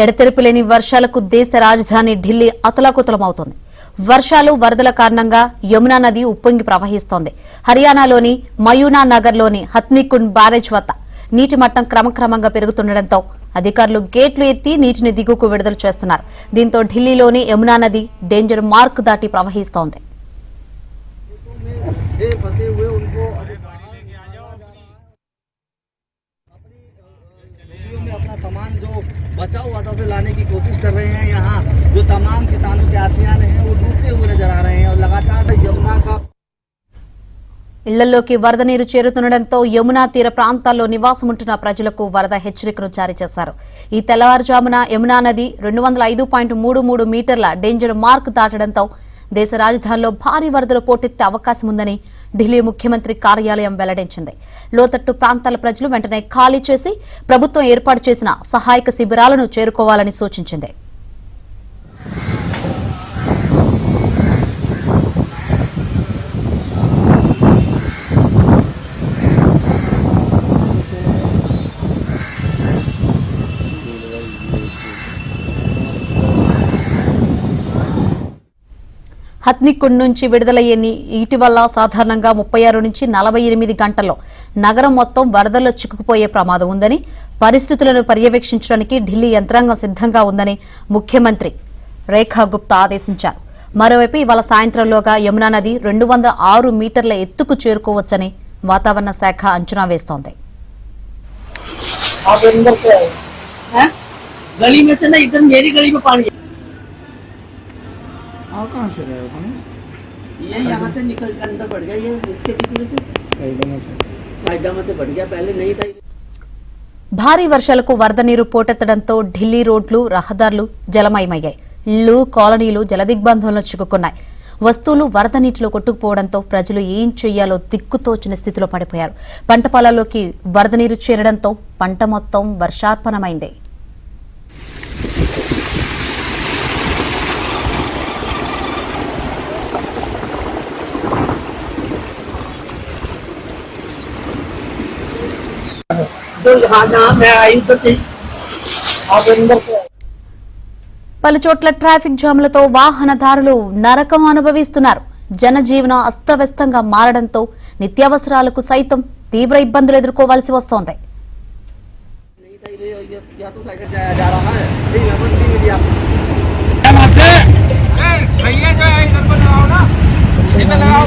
ఎడతెరిపిలేని వర్షాలకు దేశ రాజధాని ఢిల్లీ అతలాకుతలమవుతోంది. వర్షాలు వరదల కారణంగా యమునా నది ఉప్పొంగి ప్రవహిస్తోంది. హర్యానాలోని మయూనా నగర్లోని హత్నీకుండ్ బ్యారేజ్ వద్ద నీటి మట్టం క్రమక్రమంగా పెరుగుతుండటంతో అధికారులు గేట్లు ఎత్తి నీటిని దిగువకు విడుదల చేస్తున్నారు. దీంతో ఢిల్లీలోని యమునా నది డేంజర్ మార్క్ దాటి ప్రవహిస్తోంది. अपना सामान जो बचा हुआ था उसे लाने की कोशिश कर रहे हैं। यहाँ जो तमाम किसानों के आसियान हैं वो डूबते हुए नजर आ रहे हैं और लगातार यमुना का ఇళ్లలోకి వరద నీరు చేరుతుండటంతో యమునా తీర ప్రాంతాల్లో నివాసముంటున్న ప్రజలకు వరద హెచ్చరికను జారీ చేశారు. ఈ తెల్లవారుజామున యమునా నది 205.33 మీటర్ల డేంజర్ మార్క్ దాటడంతో దేశ రాజధానిలో భారీ వరదలు పోటెత్తే అవకాశం ఉందని ఢిల్లీ ముఖ్యమంత్రి కార్యాలయం వెల్లడించింది. లోతట్టు ప్రాంతాల ప్రజలు వెంటనే ఖాళీ చేసి ప్రభుత్వం ఏర్పాటు చేసిన సహాయక శిబిరాలను చేరుకోవాలని సూచించింది. హత్నీకుండ్ నుంచి విడుదలయ్యే నీటి వల్ల సాధారణంగా 36 నుంచి 48 గంటల్లో నగరం మొత్తం వరదల్లో చిక్కుకుపోయే ప్రమాదం ఉందని, పరిస్థితులను పర్యవేక్షించడానికి ఢిల్లీ యంత్రాంగం సిద్ధంగా ఉందని ముఖ్యమంత్రి రేఖా గుప్తా ఆదేశించారు. మరోవైపు ఇవాళ సాయంత్రంలోగా యమునా నది 206 మీటర్ల ఎత్తుకు చేరుకోవచ్చని వాతావరణ శాఖ అంచనా వేస్తోంది. कहाँ से गए हो? ये यहाँ से निकल के अंदर बढ़ गया, ये इसके बीच में से साइड में से बढ़ गया, पहले नहीं था। భారీ వర్షాలకు వరద నీరు పోటెత్తడంతో ఢిల్లీ రోడ్లు, రహదారులు జలమయమయ్యాయి. ఇళ్లు, కాలనీలు జలదిగ్బంధంలో చిక్కుకున్నాయి. వస్తువులు వరద నీటిలో కొట్టుకుపోవడంతో ప్రజలు ఏం చెయ్యాలో దిక్కుతోచిన స్థితిలో పడిపోయారు. పంట పొలాల్లోకి వరద నీరు చేరడంతో పంట మొత్తం వర్షార్పణమైంది. పలు చోట్ల ట్రాఫిక్ జామ్లతో వాహనదారులు నరకం అనుభవిస్తున్నారు. జనజీవనం అస్తవ్యస్తంగా మారడంతో నిత్యావసరాలకు సైతం తీవ్ర ఇబ్బందులు ఎదుర్కోవాల్సి వస్తోంది. लगाओ